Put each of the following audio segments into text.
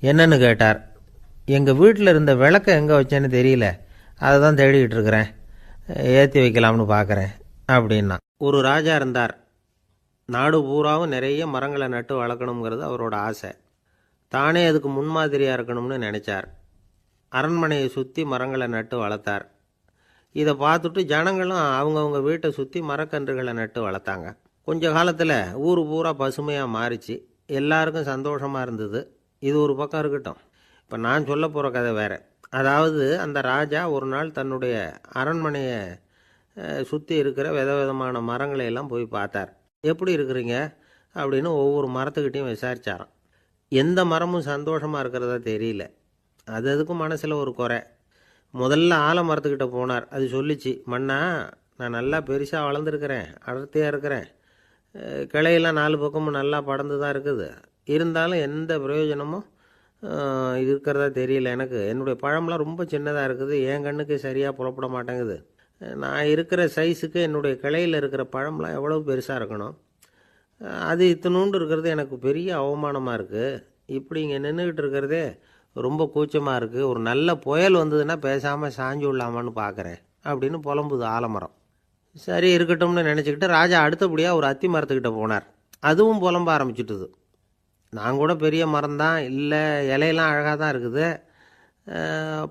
என்னன்னு கேட்டார். எங்கள் வீட்டில் இருந்த விளக்கை எங்கே வச்சேன்னு தெரியல, அதை தான் தேடிக்கிட்டு இருக்கிறேன், ஏற்றி வைக்கலாம்னு பார்க்குறேன் அப்படின்னா. ஒரு ராஜா இருந்தார். நாடு பூராவும் நிறைய மரங்களை நட்டு வளர்க்கணுங்கிறது அவரோட ஆசை. தானே அதுக்கு முன்மாதிரியாக இருக்கணும்னு நினச்சார். அரண்மனையை சுற்றி மரங்களை நட்டு வளர்த்தார். இதை பார்த்துட்டு ஜனங்களும் அவங்கவுங்க வீட்டை சுற்றி மரக்கன்றுகளை நட்டு வளர்த்தாங்க. கொஞ்ச காலத்தில் ஊர் பூரா பசுமையாக மாறிச்சு. எல்லாருக்கும் சந்தோஷமாக இருந்தது. இது ஒரு பக்கம் இருக்கட்டும். இப்போ நான் சொல்ல போகிற கதை வேறு. அதாவது அந்த ராஜா ஒரு நாள் தன்னுடைய அரண்மனையை சுற்றி இருக்கிற விதவிதமான மரங்களை எல்லாம் போய் பார்த்தார். எப்படி இருக்கிறீங்க அப்படின்னு ஒவ்வொரு மரத்துக்கிட்டையும் விசாரித்தாராம். எந்த மரமும் சந்தோஷமாக இருக்கிறதா தெரியல. அதுக்கும் மனசில் ஒரு குறை. முதல்ல ஆலமரத்துக்கிட்ட போனார். அது சொல்லிச்சு, மண்ணா, நான் நல்லா பெருசாக வளர்ந்துருக்கிறேன், அடர்த்தியாக இருக்கிறேன், கிளையெல்லாம் 4 பக்கமும் நல்லா படர்ந்து தான் இருக்குது, இருந்தாலும் எந்த பிரயோஜனமும் இருக்கிறதா தெரியல எனக்கு. என்னுடைய பழம்லாம் ரொம்ப சின்னதாக இருக்குது, என் கண்ணுக்கு சரியாக புலப்பட மாட்டேங்குது. நான் இருக்கிற சைஸுக்கு என்னுடைய கிளையில் இருக்கிற பழம்லாம் எவ்வளோ பெருசாக இருக்கணும், அது இத்தினூண்டு இருக்கிறது எனக்கு பெரிய அவமானமாக இருக்குது. இப்படி இங்கே நின்றுக்கிட்டு இருக்கிறதே ரொம்ப கூச்சமாக இருக்குது. ஒரு நல்ல புயல் வந்ததுன்னா பேசாமல் சாஞ்சு விடலாமான்னு பார்க்குறேன் அப்படின்னு புலம்புது ஆலமரம். சரி இருக்கட்டும்னு நினச்சிக்கிட்டு ராஜா அடுத்தபடியாக ஒரு அத்தி மரத்துக்கிட்ட போனார். அதுவும் புலம்ப ஆரம்பிச்சுட்டுது. நான் கூட பெரிய மரம் தான், இல்லை இலையெல்லாம் அழகாக தான் இருக்குது,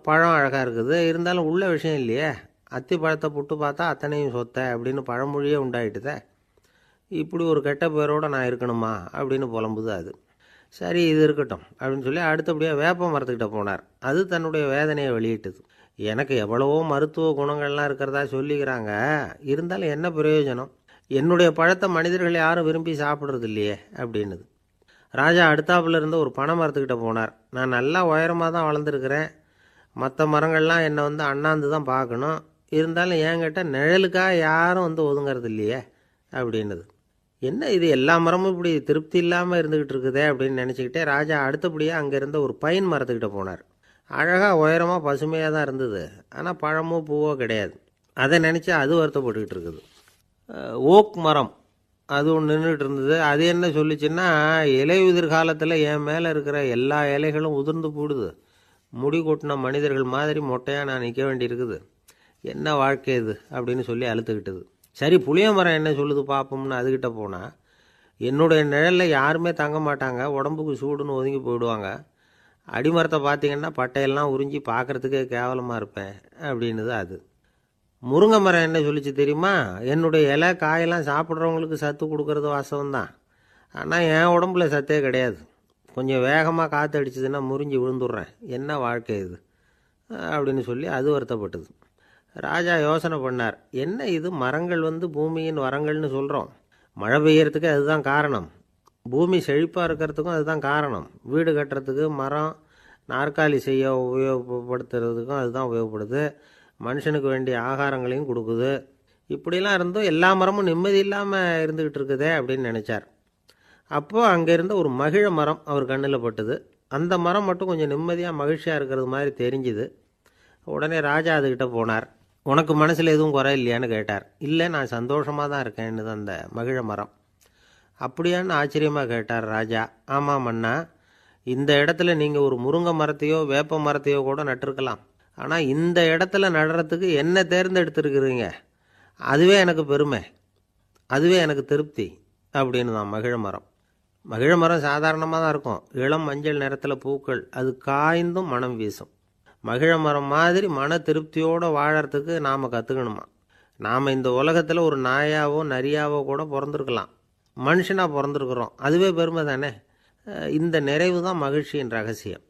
பழம் அழகாக இருக்குது, இருந்தாலும் உள்ள விஷயம் இல்லையே, அத்தி பழத்தை புட்டு பார்த்தா அத்தனையும் சொத்தை அப்படின்னு பழமொழியே உண்டாயிட்டுதே. இப்படி ஒரு கெட்ட பேரோடு நான் இருக்கணுமா அப்படின்னு புலம்புது அது. சரி இது இருக்கட்டும் அப்படின்னு சொல்லி அடுத்தபடியாக வேப்ப மரத்துக்கிட்ட போனார். அது தன்னுடைய வேதனையை வெளியிட்டது. எனக்கு எவ்வளவோ மருத்துவ குணங்கள்லாம் இருக்கிறதா சொல்லிக்கிறாங்க, இருந்தாலும் என்ன பிரயோஜனம், என்னுடைய பழத்தை மனிதர்கள் யாரும் விரும்பி சாப்பிட்றது இல்லையே அப்படின்னுது. ராஜா அடுத்தாப்புல இருந்த ஒரு பனை மரத்துக்கிட்ட போனார். நான் நல்லா உயரமாக தான் வளர்ந்துருக்கிறேன், மற்ற மரங்கள்லாம் என்னை அண்ணாந்து தான் பார்க்கணும், இருந்தாலும் என்கிட்ட நிழலுக்காக யாரும் ஒதுங்கிறது இல்லையே அப்படின்னுது. என்ன இது எல்லா மரமும் இப்படி திருப்தி இல்லாமல் இருந்துக்கிட்டு இருக்குதே அப்படின்னு நினச்சிக்கிட்டே ராஜா அடுத்தபடியாக அங்கே இருந்த ஒரு பைன் மரத்துக்கிட்ட போனார். அழகாக உயரமாக பசுமையாக தான் இருந்தது, ஆனால் பழமோ பூவோ கிடையாது. அதை நினச்சி அது வருத்தப்பட்டுக்கிட்டு இருக்குது. ஓக் மரம் அது ஒன்று நின்றுட்டு இருந்தது. அது என்ன சொல்லிச்சுன்னா, இலையுதிர் காலத்தில் என் மேலே இருக்கிற எல்லா இலைகளும் உதிர்ந்து போடுது, முடி கொட்டின மனிதர்கள் மாதிரி மொட்டையாக நான் நிற்க வேண்டியிருக்குது, என்ன வாழ்க்கை இது அப்படின்னு சொல்லி அழுத்துக்கிட்டது. சரி புளிய மரம் என்ன சொல்லுது பார்ப்போம்னு அதுக்கிட்ட போனால், என்னுடைய நிழலில் யாருமே தங்க மாட்டாங்க, உடம்புக்கு சூடுன்னு ஒதுங்கி போயிடுவாங்க, அடிமரத்தை பார்த்தீங்கன்னா பட்டையெல்லாம் உறிஞ்சி பார்க்குறதுக்கே கேவலமாக இருப்பேன் அப்படின்னுது அது. முருங்கை மரம் என்ன சொல்லிச்சு தெரியுமா, என்னுடைய இலை காயெல்லாம் சாப்பிட்றவங்களுக்கு சத்து கொடுக்கறது வாசவம்தான், ஆனால் என் உடம்புல சத்தே கிடையாது, கொஞ்சம் வேகமாக காற்று அடிச்சதுன்னா முறிஞ்சி விழுந்துடுறேன், என்ன வாழ்க்கை இது அப்படின்னு சொல்லி அது வருத்தப்பட்டது. ராஜா யோசனை பண்ணார். என்ன இது மரங்கள் பூமியின் வரங்கள்னு சொல்கிறோம், மழை பெய்யறதுக்கு அதுதான் காரணம், பூமி செழிப்பாக இருக்கிறதுக்கும் அதுதான் காரணம், வீடு கட்டுறதுக்கு மரம், நாற்காலி செய்ய உபயோகப்படுத்துறதுக்கும் அதுதான் உபயோகப்படுது, மனுஷனுக்கு வேண்டிய ஆகாரங்களையும் கொடுக்குது, இப்படிலாம் இருந்தும் எல்லா மரமும் நிம்மதி இல்லாமல் இருந்துக்கிட்டு இருக்குதே அப்படின்னு நினச்சார். அப்போது அங்கே இருந்த ஒரு மகிழ மரம் அவர் கண்ணில் பட்டுது. அந்த மரம் மட்டும் கொஞ்சம் நிம்மதியாக மகிழ்ச்சியாக இருக்கிறது மாதிரி தெரிஞ்சுது. உடனே ராஜா அதுக்கிட்ட போனார். உனக்கு மனசில் எதுவும் குறை இல்லையான்னு கேட்டார். இல்லை, நான் சந்தோஷமாக தான் இருக்கேன்னு அந்த மகிழ மரம். அப்படியான்னு ஆச்சரியமாக கேட்டார் ராஜா. ஆமாம் மன்னா, இந்த இடத்துல நீங்கள் ஒரு முருங்கை மரத்தையோ வேப்ப மரத்தையோ கூட நட்டிருக்கலாம், ஆனால் இந்த இடத்துல நடுறதுக்கு என்ன தேர்ந்தெடுத்துருக்குறீங்க, அதுவே எனக்கு பெருமை, அதுவே எனக்கு திருப்தி அப்படின்னு தான் மகிழ மரம். மகிழ மரம் சாதாரணமாக தான் இருக்கும், இளம் மஞ்சள் நிறத்தில் பூக்கள், அது காய்ந்தும் மனம் வீசும். மகிழ மரம் மாதிரி மன திருப்தியோடு வாழறதுக்கு நாம் கற்றுக்கணுமா. நாம் இந்த உலகத்தில் ஒரு நாயாவோ நரியாவோ கூட பிறந்திருக்கலாம், மனுஷனாக பிறந்திருக்கிறோம், அதுவே பெருமை தானே. இந்த நிறைவு தான் மகிழ்ச்சியின் ரகசியம்.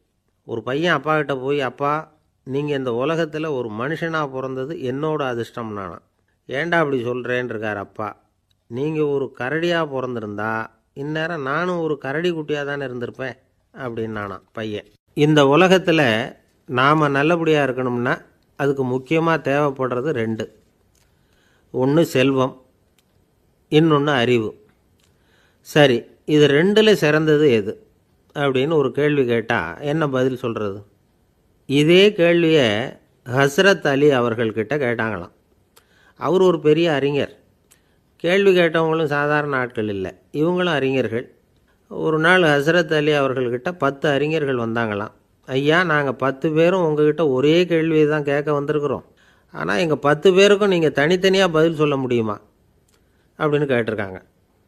ஒரு பையன் அப்பா கிட்ட போய், அப்பா நீங்கள் இந்த உலகத்தில் ஒரு மனுஷனாக பிறந்தது என்னோட அதிர்ஷ்டம் நானா. ஏண்டா அப்படி சொல்கிறேன்னு இருக்கார் அப்பா. நீங்கள் ஒரு கரடியாக பிறந்திருந்தா இந்நேரம் நானும் ஒரு கரடி குட்டியாக தானே இருந்திருப்பேன் அப்படின்னு நானா பையன். இந்த உலகத்தில் நாம் நல்லபடியாக இருக்கணும்னா அதுக்கு முக்கியமாக தேவைப்படுறது 2. ஒன்று செல்வம், இன்னொன்று அறிவு. சரி, இது 2ல் சிறந்தது எது அப்படின்னு ஒரு கேள்வி கேட்டால் என்ன பதில் சொல்கிறது? இதே கேள்வியை ஹஸ்ரத் அலி அவர்கள்கிட்ட கேட்டாங்களாம். அவர் ஒரு பெரிய அறிஞர். கேள்வி கேட்டவங்களும் சாதாரண ஆட்கள் இல்லை, இவங்களும் அறிஞர்கள். ஒரு நாள் ஹசரத் அலி அவர்கள்கிட்ட 10 அறிஞர்கள் வந்தாங்களாம். ஐயா, நாங்கள் 10 பேரும் உங்ககிட்ட ஒரே கேள்வியை தான் கேட்க வந்திருக்கிறோம். ஆனால் எங்கள் 10 பேருக்கும் நீங்கள் தனித்தனியாக பதில் சொல்ல முடியுமா அப்படின்னு கேட்டிருக்காங்க.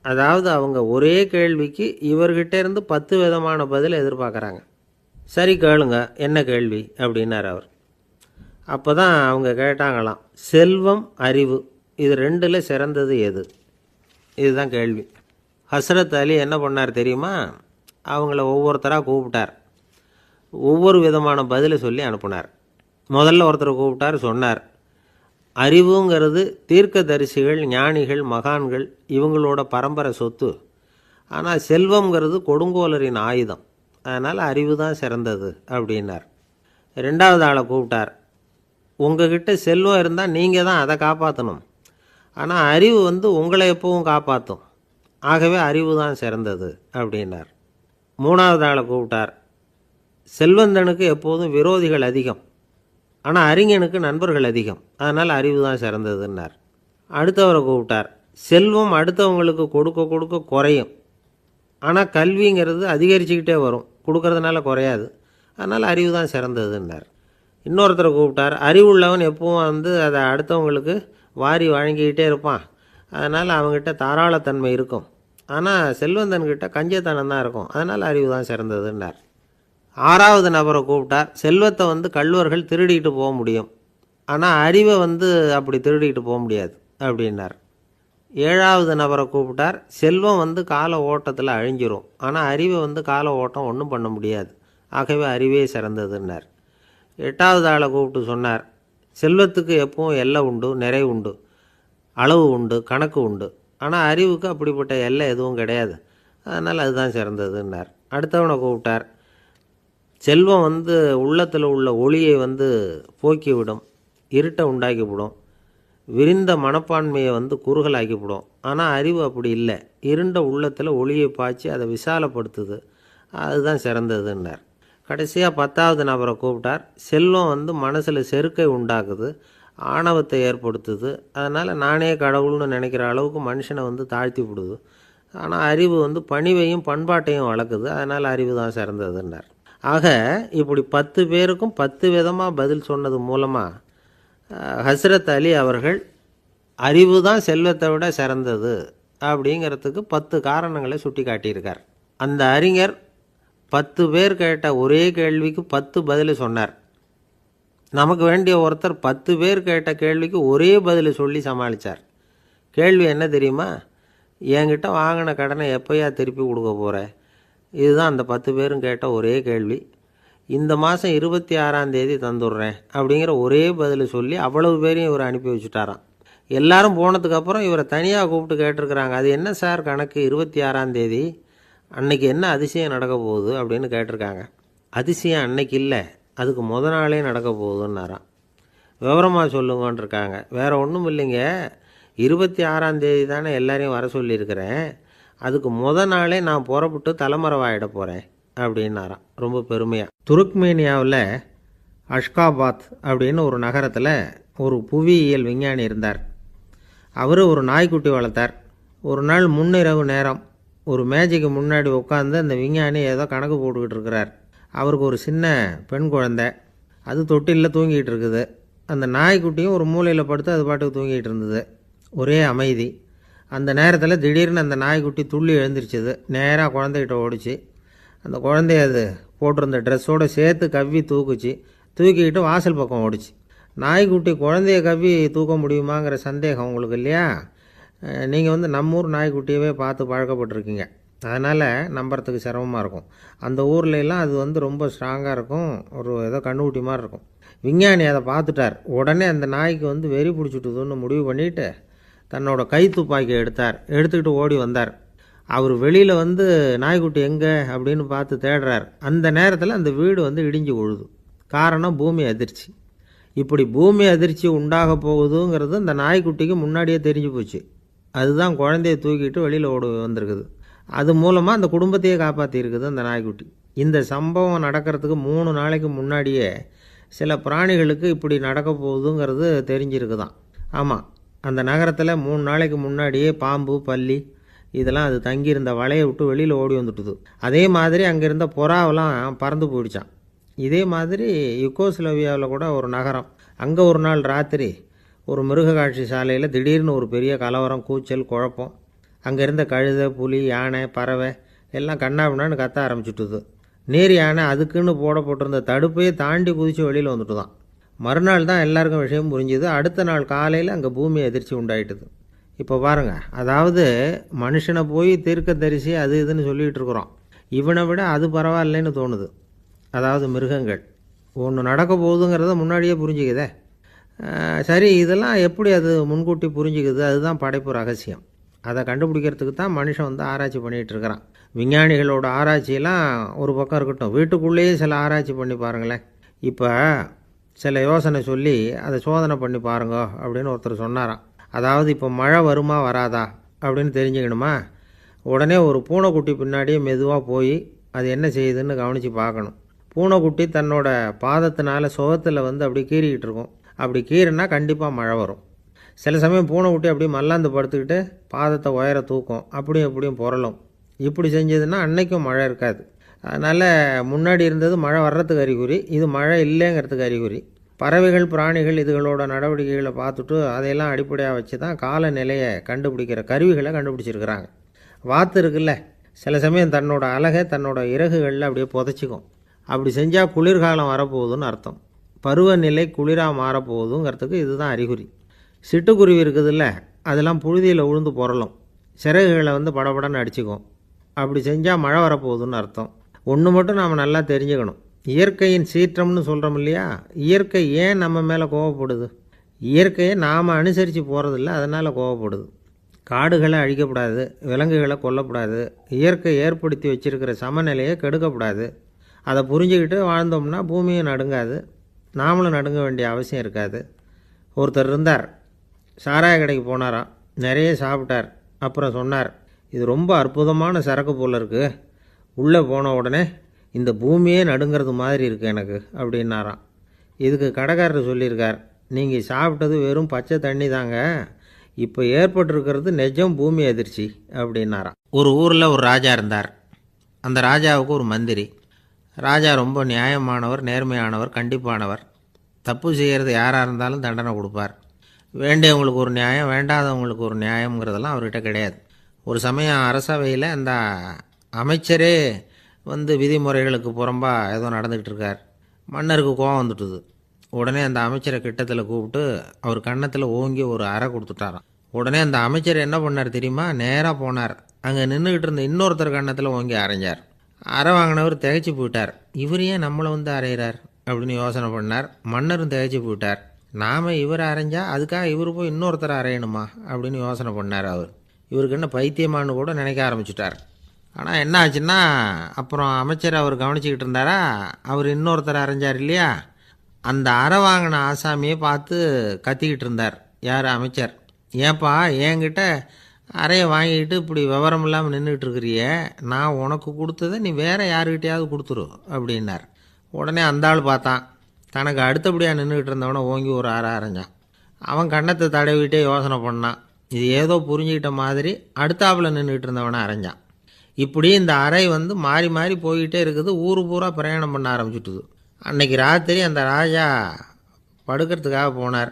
அதாவது அவங்க ஒரே கேள்விக்கு இவர்கிட்ட இருந்து 10 விதமான பதில் எதிர்பார்க்குறாங்க. சரி கேளுங்க, என்ன கேள்வி அப்படின்னார் அவர். அப்போ தான் அவங்க கேட்டாங்களாம், செல்வம் அறிவு இது ரெண்டில் சிறந்தது எது? இதுதான் கேள்வி. ஹஸ்ரத் அலி என்ன பண்ணார் தெரியுமா? அவங்கள ஒவ்வொருத்தராக கூப்பிட்டார். ஒவ்வொரு விதமான பதிலை சொல்லி அனுப்புனார். முதல்ல ஒருத்தரை கூப்பிட்டார், சொன்னார், அறிவுங்கிறது தீர்க்கதரிசிகள், ஞானிகள், மகான்கள் இவங்களோட பரம்பரை சொத்து. ஆனால் செல்வங்கிறது கொடுங்கோலரின் ஆயுதம். அதனால் அறிவு தான் சிறந்தது அப்படின்னார். ரெண்டாவது ஆளை கூப்பிட்டார். உங்ககிட்ட செல்வம் இருந்தால் நீங்கள் தான் அதை காப்பாற்றணும். ஆனால் அறிவு உங்களை எப்பவும் காப்பாற்றும். ஆகவே அறிவு தான் சிறந்தது அப்படின்னார். மூணாவது ஆளை கூப்பிட்டார். செல்வந்தனுக்கு எப்போதும் விரோதிகள் அதிகம், ஆனால் அறிஞனுக்கு நண்பர்கள் அதிகம். அதனால் அறிவு தான் சிறந்ததுன்னார். அடுத்தவரை கூப்பிட்டார். செல்வம் அடுத்தவங்களுக்கு கொடுக்க கொடுக்க குறையும், ஆனால் கல்விங்கிறது அதிகரிச்சுக்கிட்டே வரும், கொடுக்கறதுனால குறையாது. அதனால் அறிவு தான் சிறந்ததுன்னார். இன்னொருத்தரை கூப்பிட்டார். அறிவுள்ளவன் எப்பவும் அதை அடுத்தவங்களுக்கு வாரி வழங்கிக்கிட்டே இருப்பான். அதனால் அவங்ககிட்ட தாராளத்தன்மை இருக்கும். ஆனால் செல்வந்தன்கிட்ட கஞ்சத்தனம் தான் இருக்கும். அதனால் அறிவு தான் சிறந்ததுன்னார். ஆறாவது நபரை கூப்பிட்டார். செல்வத்தை கள்வர்கள் திருடிட்டு போக முடியும், ஆனால் அறிவை அப்படி திருடிட்டு போக முடியாது அப்படின்னார். ஏழாவது நபரை கூப்பிட்டார். செல்வம் கால ஓட்டத்தில் அழிஞ்சிரும், ஆனால் அறிவை கால ஓட்டம் ஒன்றும் பண்ண முடியாது. ஆகவே அறிவே சிறந்ததுன்னார். எட்டாவது ஆளை கூப்பிட்டு சொன்னார், செல்வத்துக்கு எப்பவும் எல்லை உண்டு, நிறை உண்டு, அளவு உண்டு, கணக்கு உண்டு. ஆனால் அறிவுக்கு அப்படிப்பட்ட எல்லை எதுவும் கிடையாது. அதனால் அதுதான் சிறந்ததுன்னார். அடுத்தவனை கூப்பிட்டார். செல்வம் உள்ளத்தில் உள்ள ஒளியை போக்கிவிடும், இருட்டை உண்டாக்கிவிடும், விரிந்த மனப்பான்மையை குறுகலாக்கிவிடும். ஆனால் அறிவு அப்படி இல்லை, இருண்ட உள்ளத்தில் ஒளியை பாய்ச்சி அதை விசாலப்படுத்துது. அதுதான் சிறந்ததுன்னார். கடைசியாக 10வது நபரை கூப்பிட்டார். செல்வம் மனசில் செருக்கை உண்டாக்குது, ஆணவத்தை ஏற்படுத்துது. அதனால் நானே கடவுள்னு நினைக்கிற அளவுக்கு மனுஷனை தாழ்த்தி விடுது. ஆனால் அறிவு பணிவையும் பண்பாட்டையும் வளர்க்குது. அதனால் அறிவு தான் சிறந்ததுன்னார். ஆக இப்படி 10 பேருக்கும் 10 விதமாக பதில் சொன்னது மூலமாக ஹஸ்ரத் அலி அவர்கள் அறிவு தான் செல்வத்தை விட சிறந்தது அப்படிங்கிறதுக்கு 10 காரணங்களை சுட்டி காட்டியிருக்கார். அந்த அறிஞர் 10 பேர் கேட்ட ஒரே கேள்விக்கு 10 பதில் சொன்னார். நமக்கு வேண்டிய ஒருத்தர் 10 பேர் கேட்ட கேள்விக்கு ஒரே பதில் சொல்லி சமாளித்தார். கேள்வி என்ன தெரியுமா? என்கிட்ட வாங்கின கடனை எப்போயா திருப்பி கொடுக்க போகிற? இதுதான் அந்த 10 பேரும் கேட்ட ஒரே கேள்வி. இந்த மாதம் 26ஆம் தேதி தந்துடுறேன் அப்படிங்கிற ஒரே பதில் சொல்லி அவ்வளவு பேரையும் இவர் அனுப்பி வச்சுட்டாராம். எல்லாரும் போனதுக்கப்புறம் இவரை தனியாக கூப்பிட்டு கேட்டிருக்கிறாங்க. அது என்ன சார் கணக்கு, 26ஆம் தேதி அன்னைக்கு என்ன அதிசயம் நடக்க போகுது அப்படின்னு கேட்டிருக்காங்க. அதிசயம் அன்னைக்கு இல்லை, அதுக்கு நாளே நடக்க போகுதுன்னாராம். விவரமாக சொல்லுங்கன்னு இருக்காங்க. வேறு ஒன்றும் இல்லைங்க, 26ஆம் தேதி தானே எல்லாரையும் வர சொல்லியிருக்கிறேன், அதுக்கு நாளே நான் புறப்பட்டு தலைமறைவாயிட போகிறேன் அப்படின்னாராம் ரொம்ப பெருமையாக. துருக்மேனியாவில் அஷ்காபாத் அப்படின்னு ஒரு நகரத்தில் ஒரு புவியியல் விஞ்ஞானி இருந்தார். அவர் ஒரு நாய்க்குட்டி வளர்த்தார். ஒரு நாள் முன்னிரவு நேரம் ஒரு மேஜைக்கு முன்னாடி உட்காந்து அந்த விஞ்ஞானி ஏதோ கணக்கு போட்டுக்கிட்டு இருக்கிறார். அவருக்கு ஒரு சின்ன பெண் குழந்தை, அது தொட்டிலில் தூங்கிட்டு இருக்குது. அந்த நாய்க்குட்டியும் ஒரு மூலையில் படுத்து அது பாட்டுக்கு தூங்கிட்டு இருந்தது. ஒரே அமைதி. அந்த நேரத்தில் திடீர்னு அந்த நாய்க்குட்டி துள்ளி எழுந்திரிச்சிது. நேராக குழந்தைகிட்ட ஓடிச்சு. அந்த குழந்தைய அது போட்டிருந்த ட்ரெஸ்ஸோடு சேர்த்து கவ்வி தூக்குச்சு. தூக்கிக்கிட்டு வாசல் பக்கம் ஓடிச்சு. நாய்க்குட்டி குழந்தைய கவ்வி தூக்க முடியுமாங்கிற சந்தேகம் உங்களுக்கு இல்லையா? நீங்கள் நம்ம ஊர் நாய்க்குட்டியவே பார்த்து பழக்கப்பட்டிருக்கீங்க, அதனால் நம்புறதுக்கு சிரமமாக இருக்கும். அந்த ஊர்லெலாம் அது ரொம்ப ஸ்ட்ராங்காக இருக்கும், ஒரு ஏதோ கண்ணுக்குட்டி மாதிரி இருக்கும். விஞ்ஞானி அதை பார்த்துட்டார். உடனே அந்த நாய்க்கு வெறி பிடிச்சிட்டுதுன்னு முடிவு பண்ணிவிட்டு தன்னோட கை துப்பாக்கியை எடுத்துக்கிட்டு ஓடி வந்தார். அவர் வெளியில் நாய்க்குட்டி எங்கே அப்படின்னு பார்த்து தேடுறார். அந்த நேரத்தில் அந்த வீடு இடிஞ்சு விழுது. காரணம் பூமி அதிர்ச்சி. இப்படி பூமி அதிர்ச்சி உண்டாக போகுதுங்கிறது அந்த நாய்க்குட்டிக்கு முன்னாடியே தெரிஞ்சு போச்சு. அதுதான் குழந்தைய தூக்கிட்டு வெளியில் ஓடி வந்திருக்குது. அது மூலமாக அந்த குடும்பத்தையே காப்பாற்றிருக்குது அந்த நாய்க்குட்டி. இந்த சம்பவம் நடக்கிறதுக்கு 3 நாளைக்கு முன்னாடியே சில பிராணிகளுக்கு இப்படி நடக்க போகுதுங்கிறது தெரிஞ்சிருக்குதான். ஆமாம், அந்த நகரத்தில் 3 நாளைக்கு முன்னாடியே பாம்பு, பல்லி இதெல்லாம் அது தங்கியிருந்த வலையை விட்டு வெளியில் ஓடி வந்துட்டுது. அதே மாதிரி அங்கே இருந்த புறாவெல்லாம் பறந்து போயிடுச்சான். இதே மாதிரி யுகோஸ்லோவியாவில் கூட ஒரு நகரம், அங்கே ஒரு நாள் ராத்திரி ஒரு மிருக காட்சி சாலையில் திடீர்னு ஒரு பெரிய கலவரம், கூச்சல், குழப்பம். அங்கே இருந்த கழுதை, புலி, யானை, பறவை எல்லாம் கண்ணாபின்னான்னு கத்த ஆரம்பிச்சுட்டுது. நீர் யானை அதுக்குன்னு போடப்பட்டிருந்த தடுப்பையே தாண்டி குதித்து வெளியில் வந்துட்டு தான். மறுநாள் தான் எல்லாருக்கும் விஷயம் புரிஞ்சுது. அடுத்த நாள் காலையில் அங்கே பூமி அதிர்ச்சி உண்டாயிட்டுது. இப்போ பாருங்கள், அதாவது மனுஷனை போய் தீர்க்க தரிசி அது இதுன்னு சொல்லிகிட்டு இருக்கிறோம். இவனை விட அது பரவாயில்லைன்னு தோணுது. அதாவது மிருகங்கள் ஒன்று நடக்க போகுதுங்கிறத முன்னாடியே புரிஞ்சுக்குதே. சரி, இதெல்லாம் எப்படி அது முன்கூட்டி புரிஞ்சுக்குது? அதுதான் படைப்பு ரகசியம். அதை கண்டுபிடிக்கிறதுக்கு தான் மனுஷன் வந்து ஆராய்ச்சி பண்ணிகிட்டு இருக்கிறான். விஞ்ஞானிகளோட ஆராய்ச்சியெல்லாம் ஒரு பக்கம் இருக்கட்டும், வீட்டுக்குள்ளேயே சில ஆராய்ச்சி பண்ணி பாருங்களேன். இப்போ சில யோசனை சொல்லி அதை சோதனை பண்ணி பாருங்க அப்படின்னு ஒருத்தர் சொன்னாராம். அதாவது இப்போ மழை வருமா வராதா அப்படின்னு தெரிஞ்சுக்கணுமா, உடனே ஒரு பூனைக்குட்டி பின்னாடியே மெதுவாக போய் அது என்ன செய்யுதுன்னு கவனித்து பார்க்கணும். பூனைக்குட்டி தன்னோட பாதத்தினால சுகத்தில் வந்து அப்படி கீறிக்கிட்டு இருக்கும். அப்படி கீறினா கண்டிப்பாக மழை வரும். சில சமயம் பூனைக்குட்டி அப்படியே மல்லாந்து படுத்துக்கிட்டு பாதத்தை உயர தூக்கும், அப்படியும் எப்படியும் புரளும். இப்படி செஞ்சதுன்னா அன்னைக்கும் மழை இருக்காது. அதனால் முன்னாடி இருந்தது மழை வர்றதுக்கு அறிகுறி, இது மழை இல்லைங்கிறதுக்கு அறிகுறி. பறவைகள், பிராணிகள் இதுகளோட நடவடிக்கைகளை பார்த்துட்டு அதையெல்லாம் அடிப்படையாக வச்சு தான் காலநிலையை கண்டுபிடிக்கிற கருவிகளை கண்டுபிடிச்சிருக்கிறாங்க. வாத்து இருக்குல்ல, சில சமயம் தன்னோட அலகை தன்னோட இறகுகளில் அப்படியே புதைச்சிக்கும். அப்படி செஞ்சால் குளிர்காலம் வரப்போகுதுன்னு அர்த்தம். பருவநிலை குளிராக மாறப்போகுதுங்கிறதுக்கு இதுதான் அறிகுறி. சிட்டுக்குருவி இருக்குதுல்ல, அதெல்லாம் புழுதியில் உழுந்து புரளும், சிறகுகளை வந்து படபடன்னு அடிச்சுக்கும். அப்படி செஞ்சால் மழை வரப்போகுதுன்னு அர்த்தம். ஒன்று மட்டும் நாம் நல்லா தெரிஞ்சுக்கணும், இயற்கையின் சீற்றம்னு சொல்கிறோம் இல்லையா, இயற்கை ஏன் நம்ம மேலே கோவப்படுது? இயற்கையை நாம் அனுசரித்து போகிறதில்ல, அதனால் கோவப்படுது. காடுகளை அழிக்கப்படாது, விலங்குகளை கொல்லக்கூடாது, இயற்கை ஏற்படுத்தி வச்சுருக்கிற சமநிலையை கெடுக்கக்கூடாது. அதை புரிஞ்சுக்கிட்டு வாழ்ந்தோம்னா பூமியும் நடுங்காது, நாமளும் நடுங்க வேண்டிய அவசியம் இருக்காது. ஒருத்தர் இருந்தார், சாராய கடைக்கு போனாராம், நிறைய சாப்பிட்டார். அப்புறம் சொன்னார், இது ரொம்ப அற்புதமான சரக்கு போல் இருக்குது, உள்ளே போன உடனே இந்த பூமியே நடுங்கிறது மாதிரி இருக்குது எனக்கு அப்படின்னாராம். இதுக்கு கடைக்காரர் சொல்லியிருக்கார், நீங்கள் சாப்பிட்டது வெறும் பச்சை தண்ணி தாங்க, இப்போ ஏற்பட்டிருக்கிறது நிஜம் பூமி அதிர்ச்சி அப்படின்னாராம். ஒரு ஊரில் ஒரு ராஜா இருந்தார். அந்த ராஜாவுக்கு ஒரு மந்திரி. ராஜா ரொம்ப நியாயமானவர், நேர்மையானவர், கண்டிப்பானவர். தப்பு செய்கிறது யாராக இருந்தாலும் தண்டனை கொடுப்பார். வேண்டியவங்களுக்கு ஒரு நியாயம், வேண்டாதவங்களுக்கு ஒரு நியாயங்கிறதெல்லாம் அவர்கிட்ட கிடையாது. ஒரு சமயம் அரசவையில் அந்த அமைச்சரே வந்து விதிமுறைகளுக்கு புறம்பாக ஏதோ நடந்துக்கிட்டு இருக்கார். மன்னருக்கு கோபம் வந்துட்டுது. உடனே அந்த அமைச்சரை கிட்டத்தில் கூப்பிட்டு அவர் கன்னத்தில் ஓங்கி ஒரு அறை கொடுத்துட்டாராம். உடனே அந்த அமைச்சர் என்ன பண்ணார் தெரியுமா, நேராக போனார், அங்கே நின்றுக்கிட்டு இருந்த இன்னொருத்தர் கன்னத்தில் ஓங்கி அரைஞ்சார். அறை வாங்கினவர் திகைச்சு போயிட்டார். இவர் ஏன் நம்மளை வந்து அரைகிறார் அப்படின்னு யோசனை பண்ணார். மன்னரும் திகைச்சு போயிட்டார். நாம் இவரை அரைஞ்சா அதுக்காக இவர் போய் இன்னொருத்தரை அரையணுமா அப்படின்னு யோசனை பண்ணார். இவருக்கு என்ன பைத்தியமானு கூட நினைக்க ஆரம்பிச்சிட்டார். ஆனால் என்ன ஆச்சுன்னா, அப்புறம் அமைச்சர் அவர் கவனிச்சிக்கிட்டு இருந்தாரா, அவர் இன்னொருத்தரை அரைஞ்சார் இல்லையா, அந்த அறை வாங்கின ஆசாமியை பார்த்து கத்திக்கிட்டு இருந்தார். யார்? அமைச்சர். ஏன்பா என்கிட்ட அறையை வாங்கிக்கிட்டு இப்படி விவரம் இல்லாமல் நின்றுட்டு இருக்கிறியே, நான் உனக்கு கொடுத்ததை நீ வேறு யாருக்கிட்டையாவது கொடுத்துரு அப்படின்னார். உடனே அந்த ஆள் பார்த்தான், தனக்கு அடுத்தபடியாக நின்றுக்கிட்டு இருந்தவனை ஓங்கி ஒரு அறை அரைஞ்சான். அவன் கன்னத்தை தடவிட்டே யோசனை பண்ணான். இது ஏதோ புரிஞ்சுக்கிட்ட மாதிரி அடுத்தாப்பில் நின்றுக்கிட்டு இருந்தவனை அரைஞ்சான். இப்படி இந்த அறை வந்து மாறி மாறி போய்கிட்டே இருக்குது. ஊர் பூரா பிரயாணம் பண்ண ஆரம்பிச்சுட்டுது. அன்னைக்கு ராத்திரி அந்த ராஜா படுக்கிறதுக்காக போனார்.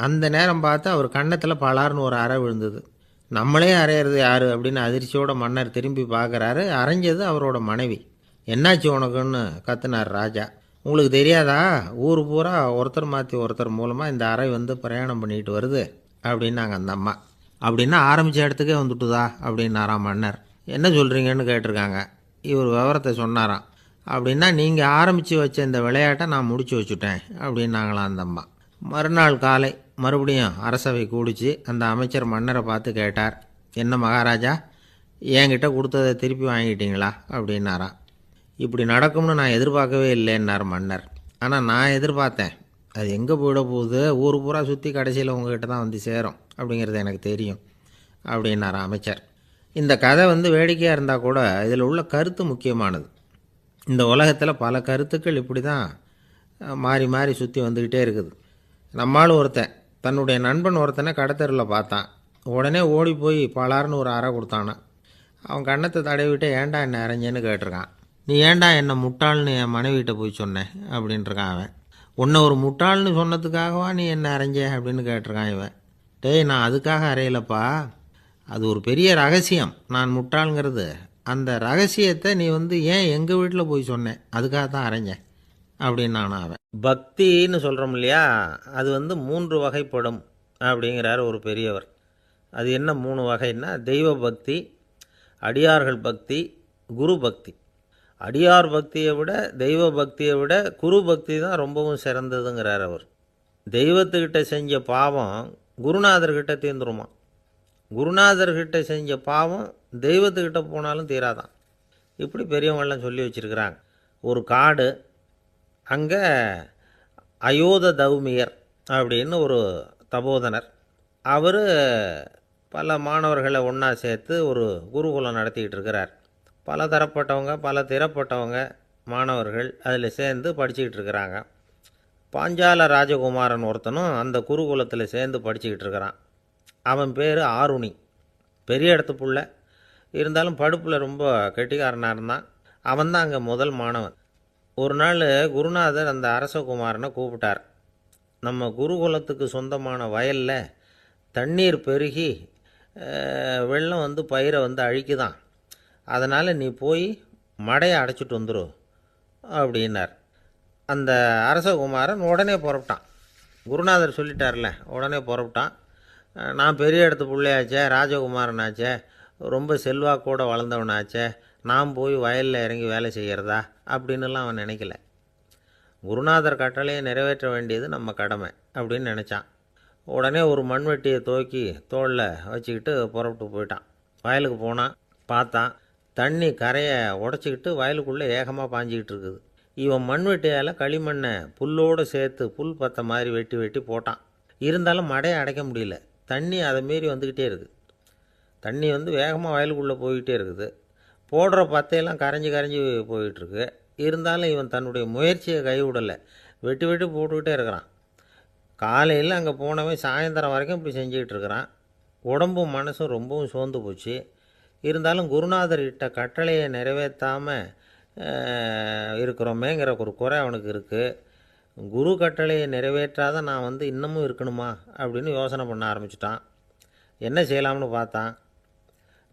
அந்த நேரம் பார்த்து அவர் கன்னத்தில் பலார்னு ஒரு அறை விழுந்தது. நம்மளே அரையிறது யார் அப்படின்னு அதிர்ச்சியோட மன்னர் திரும்பி பார்க்குறாரு. அரைஞ்சது அவரோட மனைவி. என்னாச்சு உனக்குன்னு கத்துனார் ராஜா. உங்களுக்கு தெரியாதா, ஊர் பூரா ஒருத்தர் மாற்றி ஒருத்தர் மூலமாக இந்த அறை வந்து பிரயாணம் பண்ணிட்டு வருது அப்படின்னாங்க அந்த அம்மா. அப்படின்னா ஆரம்பித்த இடத்துக்கே வந்துட்டுதா அப்படின்னாராம் மன்னர். என்ன சொல்கிறீங்கன்னு கேட்டிருக்காங்க. இவர் விவரத்தை சொன்னாராம். அப்படின்னா நீங்கள் ஆரம்பித்து வச்ச இந்த விளையாட்டை நான் முடிச்சு வச்சுட்டேன் அப்படின்னாங்களாம் அந்த அம்மா. மறுநாள் காலை மறுபடியும் அரசவை கூடிச்சு அந்த அமைச்சர் மன்னரை பார்த்து கேட்டார், என்ன மகாராஜா, என்கிட்ட கொடுத்ததை திருப்பி வாங்கிட்டீங்களா அப்படின்னாராம். இப்படி நடக்கும்னு நான் எதிர்பார்க்கவே இல்லைன்னார் மன்னர். ஆனால் நான் எதிர்பார்த்தேன், அது எங்கே போயிட போகுது, ஊர் பூரா சுற்றி கடைசியில் உங்ககிட்ட தான் வந்து சேரும் அப்படிங்கிறது எனக்கு தெரியும் அப்படின்னார் அமைச்சர். இந்த கதை வந்து வேடிக்கையாக இருந்தால் கூட இதில் உள்ள கருத்து முக்கியமானது. இந்த உலகத்தில் பல கருத்துக்கள் இப்படி தான் மாறி மாறி சுற்றி வந்துக்கிட்டே இருக்குது. நம்மளும் ஒருத்தன் தன்னுடைய நண்பன் ஒருத்தனை கடத்தெருவில் பார்த்தான். உடனே ஓடி போய் பலார்னு ஒரு அறை கொடுத்தானா. அவன் கன்னத்தை தடவிட்டு ஏன்டா என்ன அரைஞ்சேன்னு கேட்டிருக்கான். நீ ஏன்டா என்னை முட்டாள்னு என் மனைவிட்ட போய் சொன்னேன் அப்படின்ட்டுருக்கான் அவன். உன்னை ஒரு முட்டாள்னு சொன்னதுக்காகவா நீ என்ன அரைஞ்ச அப்படின்னு கேட்டிருக்கான் இவன். டேய், நான் அதுக்காக அறையலப்பா, அது ஒரு பெரிய ரகசியம் நான் முட்டாளுங்கிறது. அந்த ரகசியத்தை நீ ஏன் எங்கள் வீட்டில் போய் சொன்னேன், அதுக்காக தான் அரைஞ்சேன் அப்படின்னு நானும் அவன். பக்தின்னு சொல்கிறோம் இல்லையா, அது 3 வகைப்படும் அப்படிங்கிறார் ஒரு பெரியவர். அது என்ன 3 வகைன்னா, தெய்வ பக்தி, அடியார்கள் பக்தி, குரு பக்தி. அடியார் பக்தியை விட தெய்வ பக்தியை விட குரு பக்தி தான் ரொம்பவும் சிறந்ததுங்கிறார் அவர். தெய்வத்துக்கிட்ட செஞ்ச பாவம் குருநாதர்கிட்ட தீர்ந்துருமா, குருநாதர்கிட்ட செஞ்ச பாவம் தெய்வத்துக்கிட்ட போனாலும் தீராதான். இப்படி பெரியவங்கள்லாம் சொல்லி வச்சுருக்கிறாங்க. ஒரு காடு, அங்கே அயோத தௌமியர் அப்படின்னு ஒரு தபோதனர், அவர் பல மாணவர்களை ஒன்றா சேர்த்து ஒரு குருகுலம் நடத்திக்கிட்டு இருக்கிறார். பல தரப்பட்டவங்க பல திறப்பட்டவங்க மாணவர்கள் அதில் சேர்ந்து படிச்சுக்கிட்டு இருக்கிறாங்க. பாஞ்சால ராஜகுமாரன் ஒருத்தனும் அந்த குருகுலத்தில் சேர்ந்து படிச்சுக்கிட்டு இருக்கிறான். அவன் பேர் ஆருணி. பெரிய இடத்து புள்ள, இருந்தாலும் படுப்பில் ரொம்ப கெட்டிக்காரனாக இருந்தான். அவன் தான் அங்கே முதல் மாணவன். ஒரு நாள் குருநாதர் அந்த அரசகுமாரனை கூப்பிட்டார். நம்ம குருகுலத்துக்கு சொந்தமான வயலில் தண்ணீர் பெருகி வெள்ளம் பயிரை அழிக்குதான், அதனால் நீ போய் மடையை அடைச்சிட்டு வந்துரு அப்படின்னார். அந்த அரசகுமாரன் உடனே புறப்பட்டான். குருநாதர் சொல்லிட்டார்ல, உடனே புறப்பட்டான். நான் பெரிய இடத்து பிள்ளையாச்சே, ராஜகுமாரனாச்சே, ரொம்ப செல்வாக்கூட வளர்ந்தவனாச்சே, நான் போய் வயலில் இறங்கி வேலை செய்கிறதா அப்படின்னுலாம் அவன் நினைக்கல. குருநாதர் கட்டளையை நிறைவேற்ற வேண்டியது நம்ம கடமை அப்படின்னு நினச்சான். உடனே ஒரு மண்வெட்டியை தூக்கி தோளில் வச்சுக்கிட்டு புறப்பட்டு போயிட்டான். வயலுக்கு போனான். பார்த்தான், தண்ணி கரையை உடச்சிக்கிட்டு வயலுக்குள்ளே ஏகமாக பாஞ்சிக்கிட்டு இருக்குது. இவன் மண்வெட்டியால் களிமண்ணை புல்லோடு சேர்த்து புல் பற்ற மாதிரி வெட்டி வெட்டி போட்டான். இருந்தாலும் மடையை அடைக்க முடியல. தண்ணி அதை மீறி வந்துக்கிட்டே இருக்குது. தண்ணி வேகமாக வயலுக்குள்ளே போய்கிட்டே இருக்குது. போடுற பத்தையெல்லாம் கரைஞ்சி கரைஞ்சி போயிட்டுருக்கு. இருந்தாலும் இவன் தன்னுடைய முயற்சியை கைவிடலை. வெட்டி வெட்டி போட்டுக்கிட்டே இருக்கிறான். காலையில் அங்கே போனவன் சாயந்தரம் வரைக்கும் இப்படி செஞ்சுக்கிட்டு இருக்கிறான். உடம்பும் மனசும் ரொம்பவும் சோர்ந்து போச்சு. இருந்தாலும் குருநாதர் இட்ட கட்டளையை நிறைவேற்றாமல் இருக்கிறோமேங்கிற ஒரு குறை அவனுக்கு இருக்குது. குரு கட்டளையை நிறைவேற்றாத நான் இன்னமும் இருக்கணுமா அப்படின்னு யோசனை பண்ண ஆரம்பிச்சிட்டான். என்ன செய்யலாம்னு பார்த்தான்.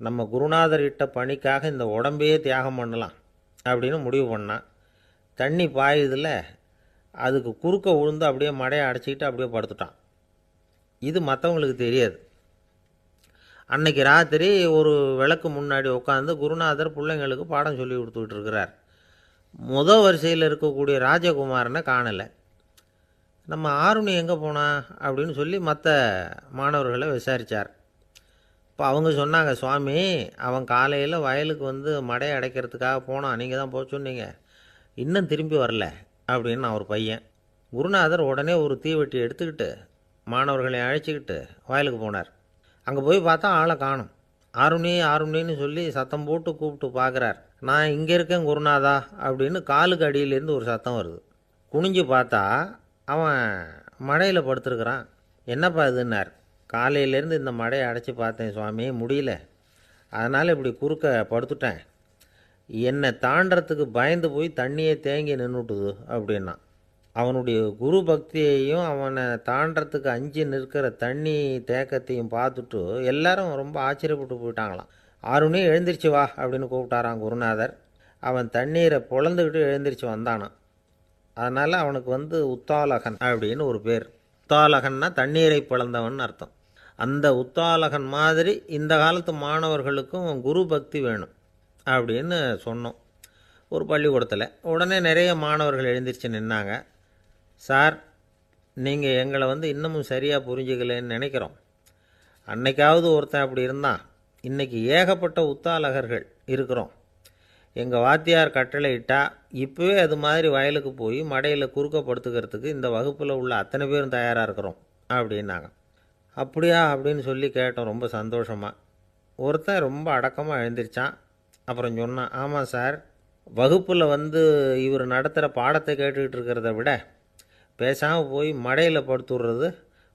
நம்ம குருநாதர் இட்ட பணிக்காக இந்த உடம்பையே தியாகம் பண்ணலாம் அப்படின்னு முடிவு பண்ணான். தண்ணி பாயுதில் அதுக்கு குறுக்க விழுந்து அப்படியே மடையை அடைச்சிக்கிட்டு அப்படியே படுத்துட்டான். இது மற்றவங்களுக்கு தெரியாது. அன்னைக்கு ராத்திரி ஒரு விளக்கு முன்னாடி உட்காந்து குருநாதர் பிள்ளைங்களுக்கு பாடம் சொல்லி கொடுத்துக்கிட்டு இருக்கிறார். முதல் வரிசையில் இருக்கக்கூடிய ராஜகுமாரனை காணலை. நம்ம ஆருணி எங்கே போனா அப்படின்னு சொல்லி மற்ற மாணவர்களை விசாரித்தார். இப்போ அவங்க சொன்னாங்க, சுவாமி, அவன் காலையில் வயலுக்கு மடையை அடைக்கிறதுக்காக போனான், நீங்கள் தான் போக சொன்னீங்க, இன்னும் திரும்பி வரல அப்படின்னு அவர் பையன். குருநாதர் உடனே ஒரு தீவெட்டி எடுத்துக்கிட்டு மாணவர்களை அழைச்சிக்கிட்டு வயலுக்கு போனார். அங்கே போய் பார்த்தா ஆளை காணும். ஆருணி ஆருணின்னு சொல்லி சத்தம் போட்டு கூப்பிட்டு பார்க்குறார். நான் இங்கே இருக்கேன் குருநாதா அப்படின்னு காலுக்கு அடியிலேருந்து ஒரு சத்தம் வருது. குனிஞ்சு பார்த்தா அவன் மடையில் படுத்துருக்கிறான். என்னப்பா இதுன்னார். காலையிலேருந்து இந்த மடையை அடைச்சி பார்த்தேன் சுவாமி, முடியல, அதனால் இப்படி குறுக்க படுத்துட்டேன். என்னை தாண்டறதுக்கு பயந்து போய் தண்ணியை தேங்கி நின்றுட்டுது அப்படின்னா. அவனுடைய குரு பக்தியையும் அவனை தாண்டறதுக்கு அஞ்சு நிற்கிற தண்ணி தேக்கத்தையும் பார்த்துட்டு எல்லாரும் ரொம்ப ஆச்சரியப்பட்டு போயிட்டாங்களாம். ஆருணி எழுந்திரிச்சு வா அப்படின்னு கூப்பிட்டாரான் குருநாதர். அவன் தண்ணீரை பொழந்துக்கிட்டு எழுந்திரிச்சு வந்தானான். அதனால் அவனுக்கு உத்தாலகன் அப்படின்னு ஒரு பேர். உத்தாலகன்னா தண்ணீரை பிளந்தவன் அர்த்தம். அந்த உத்தாலகன் மாதிரி இந்த காலத்து மாணவர்களுக்கும் குரு பக்தி வேணும் அப்படின்னு சொன்னோம் ஒரு பள்ளிக்கூடத்தில். உடனே நிறைய மாணவர்கள் எழுந்திரிச்சு நின்னாங்க. சார், நீங்கள் எங்களை இன்னமும் சரியாக புரிஞ்சுக்கலன்னு நினைக்கிறோம். அன்னைக்காவது ஒருத்தன் அப்படி இருந்தான், இன்றைக்கி ஏகப்பட்ட உத்தாலகர்கள் இருக்கிறோம். எங்கள் வாத்தியார் கட்டளை இட்டால் இப்போவே அது மாதிரி வயலுக்கு போய் மடையில் குறுக்கப்படுத்துக்கிறதுக்கு இந்த வகுப்பில் உள்ள அத்தனை பேரும் தயாராக இருக்கிறோம் அப்படின்னாங்க. அப்படியா அப்படின்னு சொல்லி கேட்டோம் ரொம்ப சந்தோஷமாக. ஒருத்தன் ரொம்ப அடக்கமாக எழுந்திரிச்சான். அப்புறம் சொன்னான், ஆமாம் சார், வகுப்பில் இவர் நடத்துகிற பாடத்தை கேட்டுக்கிட்டு இருக்கிறத விட பேசாமல் போய் மடையில் படுத்துடுறது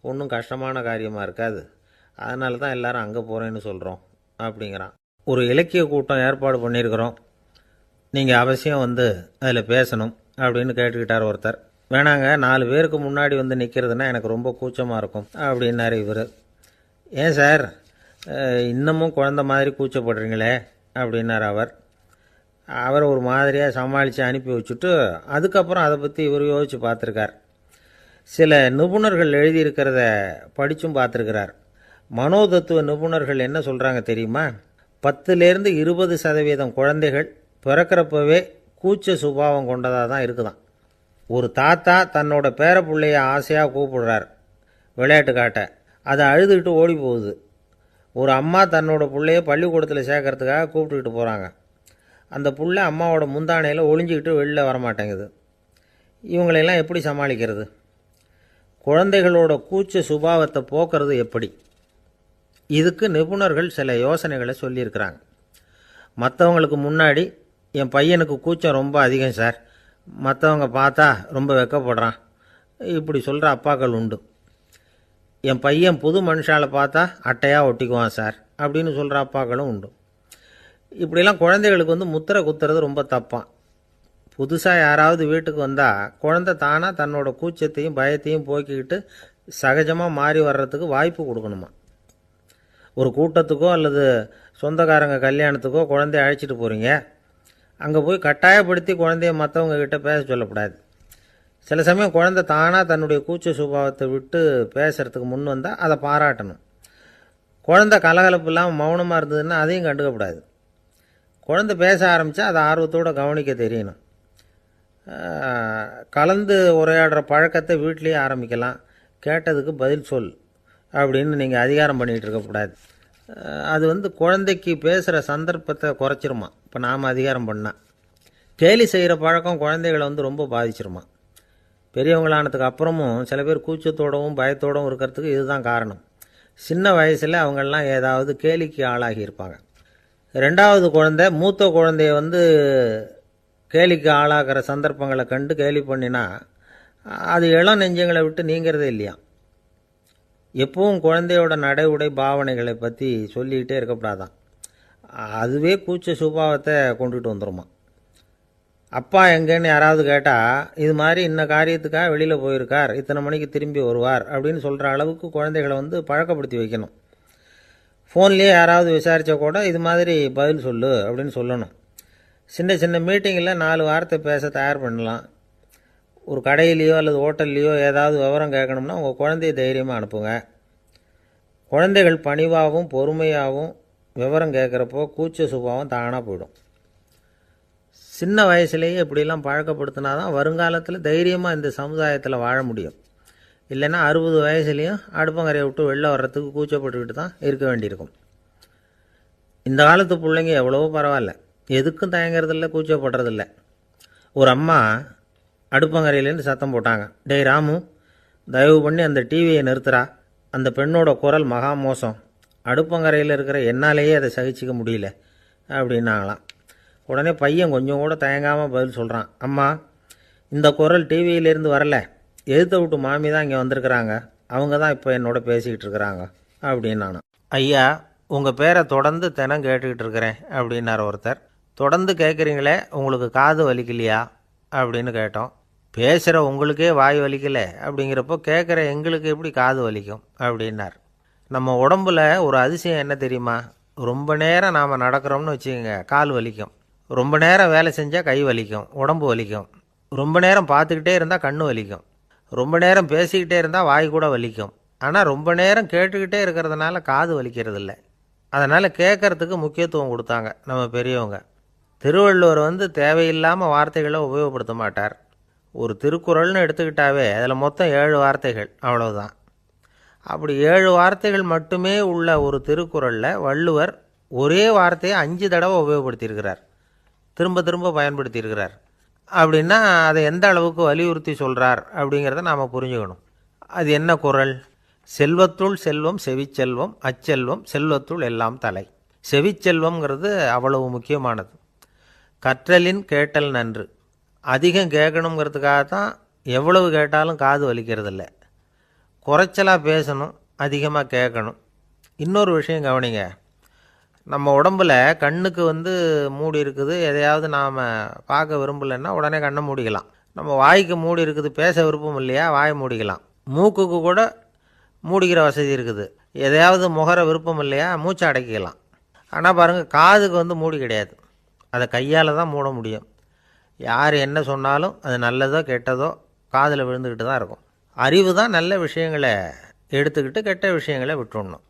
ஒன்றும் கஷ்டமான காரியமாக இருக்காது, அதனால தான் எல்லாரும் அங்கே போகிறேன்னு சொல்கிறோம் அப்படிங்கிறான். ஒரு இலக்கிய கூட்டம் ஏற்பாடு பண்ணியிருக்கிறோம், நீங்கள் அவசியம் வந்து அதில் பேசணும் அப்படின்னு கேட்டுக்கிட்டார் ஒருத்தர். வேணாங்க, 4 பேருக்கு முன்னாடி வந்து நிற்கிறதுனா எனக்கு ரொம்ப கூச்சமாக இருக்கும் அப்படின்னாரு இவர். ஏன் சார் இன்னமும் குழந்த மாதிரி கூச்சப்படுறீங்களே அப்படின்னார் அவர். அவரை ஒரு மாதிரியாக சமாளித்து அனுப்பி வச்சுட்டு அதுக்கப்புறம் அதை பற்றி இவர் யோசித்து பார்த்துருக்கார். சில நிபுணர்கள் எழுதியிருக்கிறத படித்தும் பார்த்துருக்கிறார். மனோதத்துவ நிபுணர்கள் என்ன சொல்கிறாங்க தெரியுமா? 10லேருந்து 20% குழந்தைகள் பிறக்கிறப்பவே கூச்ச சுபாவம் கொண்டதாக தான் இருக்குதான். ஒரு தாத்தா தன்னோட பேர பிள்ளைய ஆசையாக கூப்பிடுறார் விளையாட்டு காட்ட, அதை அழுதுகிட்டு ஓடி போகுது. ஒரு அம்மா தன்னோட பிள்ளைய பள்ளிக்கூடத்தில் சேர்க்கறதுக்காக கூப்பிட்டுக்கிட்டு போகிறாங்க. அந்த புள்ள அம்மாவோட முந்தானையில் ஒளிஞ்சிக்கிட்டு வெளில வரமாட்டேங்குது. இவங்களெல்லாம் எப்படி சமாளிக்கிறது? குழந்தைகளோட கூச்ச சுபாவத்தை போக்குறது எப்படி? இதுக்கு நிபுணர்கள் சில யோசனைகளை சொல்லியிருக்கிறாங்க. மற்றவங்களுக்கு முன்னாடி என் பையனுக்கு கூச்சம் ரொம்ப அதிகம் சார், மற்றவங்க பார்த்தா ரொம்ப வெக்கப்படுறான், இப்படி சொல்கிற அப்பாக்கள் உண்டு. என் பையன் புது மனுஷால பார்த்தா அட்டையாக ஒட்டிக்குவான் சார் அப்படின்னு சொல்கிற அப்பாக்களும் உண்டு. இப்படிலாம் குழந்தைகளுக்கு வந்து முத்திரை குத்துறது ரொம்ப தப்பான். புதுசாக யாராவது வீட்டுக்கு வந்தால் குழந்தை தானாக தன்னோட கூச்சத்தையும் பயத்தையும் போக்கிக்கிட்டு சகஜமாக மாறி வர்றதுக்கு வாய்ப்பு கொடுக்கணுமா. ஒரு கூட்டத்துக்கோ அல்லது சொந்தக்காரங்க கல்யாணத்துக்கோ குழந்தைய அழைச்சிட்டு போகிறீங்க, அங்கே போய் கட்டாயப்படுத்தி குழந்தைய மற்றவங்க கிட்ட பேச சொல்லக்கூடாது. சில சமயம் குழந்தை தானாக தன்னுடைய கூச்ச சுபாவத்தை விட்டு பேசுகிறதுக்கு முன் வந்தால் அதை பாராட்டணும். குழந்தை கலகலப்பு இல்லாமல் மௌனமாக இருந்ததுன்னா அதையும் கண்டுக்கக்கூடாது. குழந்தை பேச ஆரம்பித்தா அதை ஆர்வத்தோடு கவனிக்க தெரியணும். கலந்து உரையாடுற பழக்கத்தை வீட்லேயே ஆரம்பிக்கலாம். கேட்டதுக்கு பதில் சொல் அப்படின்னு நீங்கள் அதிகாரம் பண்ணிகிட்டு இருக்கக்கூடாது. அது வந்து குழந்தைக்கு பேசுகிற சந்தர்ப்பத்தை குறைச்சிருமா. இப்போ நாம் அதிகாரம் பண்ணால் கேலி செய்கிற பழக்கம் குழந்தைகளை வந்து ரொம்ப பாதிச்சிருமா. பெரியவங்களானதுக்கு அப்புறமும் சில பேர் கூச்சத்தோடவும் பயத்தோடவும் இருக்கிறதுக்கு இதுதான் காரணம். சின்ன வயசில் அவங்கெல்லாம் ஏதாவது கேலிக்கு ஆளாகி இருப்பாங்க. 2வது குழந்தை மூத்த குழந்தைய வந்து கேலிக்கு ஆளாகிற சந்தர்ப்பங்களை கண்டு கேலி பண்ணினா அது இளம் நெஞ்சங்களை விட்டு நீங்கிறதே இல்லையா. எப்பவும் குழந்தையோட நடை உடை பாவனைகளை பற்றி சொல்லிக்கிட்டே இருக்கக்கூடாதான். அதுவே கூச்ச சுபாவத்தை கொண்டுட்டு வந்துடுமா. அப்பா எங்கேன்னு யாராவது கேட்டால் இது மாதிரி இன்ன காரியத்துக்காக வெளியில் போயிருக்கார், இத்தனை மணிக்கு திரும்பி வருவார் அப்படின்னு சொல்கிற அளவுக்கு குழந்தைகளை வந்து பழக்கப்படுத்தி வைக்கணும். ஃபோன்லேயே யாராவது விசாரித்தா கூட இது மாதிரி பதில் சொல்லு அப்படின்னு சொல்லணும். சின்ன சின்ன மீட்டிங்கில் 4 வார்த்தை பேச தயார் பண்ணலாம். ஒரு கடையிலையோ அல்லது ஹோட்டல்லையோ ஏதாவது விவரம் கேட்கணும்னா உங்கள் குழந்தைய தைரியமாக அனுப்புங்க. குழந்தைகள் பணிவாகவும் பொறுமையாகவும் விவரம் கேட்குறப்போ கூச்ச சுபாவம் தானாக போயிடும். சின்ன வயசுலேயே இப்படிலாம் பழக்கப்படுத்தினா தான் வருங்காலத்தில் தைரியமாக இந்த சமுதாயத்தில் வாழ முடியும். இல்லைன்னா 60 வயசுலேயும் அடுப்பங்கரையை விட்டு வெளில வர்றதுக்கு கூச்சப்பட்டுக்கிட்டு தான் இருக்க வேண்டியிருக்கும். இந்த காலத்து பிள்ளைங்க எவ்வளவோ பரவாயில்ல, எதுக்கும் தயங்குறதில்ல, கூச்சப்படுறதில்ல. ஒரு அம்மா அடுப்பங்கரையிலேருந்து சத்தம் போட்டாங்க, டேய் ராமு, தயவு பண்ணி அந்த டிவியை நிறுத்துறா, அந்த பெண்ணோட குரல் மகா மோசம், அடுப்பங்கரையில் இருக்கிற என்னாலேயே அதை சகிச்சிக்க முடியல அப்படின்னாங்களாம். உடனே பையன் கொஞ்சம் கூட தயங்காமல் பதில் சொல்கிறான், அம்மா இந்த குரல் டிவியிலேருந்து வரல, எதிர்த்த விட்டு மாமி தான் இங்கே வந்திருக்கிறாங்க, அவங்க தான் இப்போ என்னோட பேசிக்கிட்டு இருக்கிறாங்க அப்படின்னானா. ஐயா, உங்கள் பேரை தொடர்ந்து தினம் கேட்டுக்கிட்டு இருக்கிறேன் அப்படின்னார் ஒருத்தர். தொடர்ந்து கேட்குறீங்களே, உங்களுக்கு காது வலிக்கலையா அப்படின்னு கேட்டோம். பேசுகிற உங்களுக்கே வாய் வலிக்கலை அப்படிங்கிறப்போ கேட்குற எங்களுக்கு எப்படி காது வலிக்கும் அப்படின்னார். நம்ம உடம்புல ஒரு அதிசயம் என்ன தெரியுமா? ரொம்ப நேரம் நாம் நடக்கிறோம்னு வச்சுக்கோங்க, கால் வலிக்கும். ரொம்ப நேரம் வேலை செஞ்சால் கை வலிக்கும், உடம்பு வலிக்கும். ரொம்ப நேரம் பார்த்துக்கிட்டே இருந்தால் கண்ணு வலிக்கும். ரொம்ப நேரம் பேசிக்கிட்டே இருந்தால் வாய் கூட வலிக்கும். ஆனால் ரொம்ப நேரம் கேட்டுக்கிட்டே இருக்கிறதுனால காது வலிக்கிறது இல்லை. அதனால் கேட்குறதுக்கு முக்கியத்துவம் கொடுத்தாங்க நம்ம பெரியவங்க. திருவள்ளுவர் வந்து தேவையில்லாமல் வார்த்தைகளை உபயோகப்படுத்த மாட்டார். ஒரு திருக்குறள்னு எடுத்துக்கிட்டாவே அதில் மொத்தம் 7 வார்த்தைகள், அவ்வளவுதான். அப்படி 7 வார்த்தைகள் மட்டுமே உள்ள ஒரு திருக்குறளில் வள்ளுவர் ஒரே வார்த்தையை 5 தடவை உபயோகப்படுத்தியிருக்கிறார், திரும்ப திரும்ப பயன்படுத்தியிருக்கிறார். அப்படின்னா அதை எந்த அளவுக்கு வலியுறுத்தி சொல்கிறார் அப்படிங்கிறத நாம் புரிஞ்சுக்கணும். அது என்ன குறள்? செல்வத்துள் செல்வம் செவிச்செல்வம், அச்செல்வம் செல்வத்துள் எல்லாம் தலை. செவிச்செல்வம்ங்கிறது அவ்வளவு முக்கியமானது. கற்றலின் கேட்டல் நன்று. அதிகம் கேட்கணுங்கிறதுக்காகத்தான் எவ்வளவு கேட்டாலும் காது வலிக்கிறதில்ல. குறைச்சலாக பேசணும், அதிகமாக கேட்கணும். இன்னொரு விஷயம் கவனிங்க, நம்ம உடம்புல கண்ணுக்கு மூடி இருக்குது, எதையாவது நாம் பார்க்க விரும்பலைன்னா உடனே கண்ணை மூடிக்கலாம். நம்ம வாய்க்கு மூடி இருக்குது, பேச விருப்பம் இல்லையா, வாயை மூடிக்கலாம். மூக்குக்கு கூட மூடிக்கிற வசதி இருக்குது, எதையாவது முகர விருப்பம் இல்லையா, மூச்சை அடக்கிக்கலாம். ஆனால் பாருங்கள், காதுக்கு மூடி கிடையாது, அதை கையால் தான் மூட முடியும். யார் என்ன சொன்னாலும் அது நல்லதோ கெட்டதோ காதில் விழுந்துக்கிட்டு தான் இருக்கும். அறிவு தான் நல்ல விஷயங்களை எடுத்துக்கிட்டு கெட்ட விஷயங்களை விட்டுடணும்.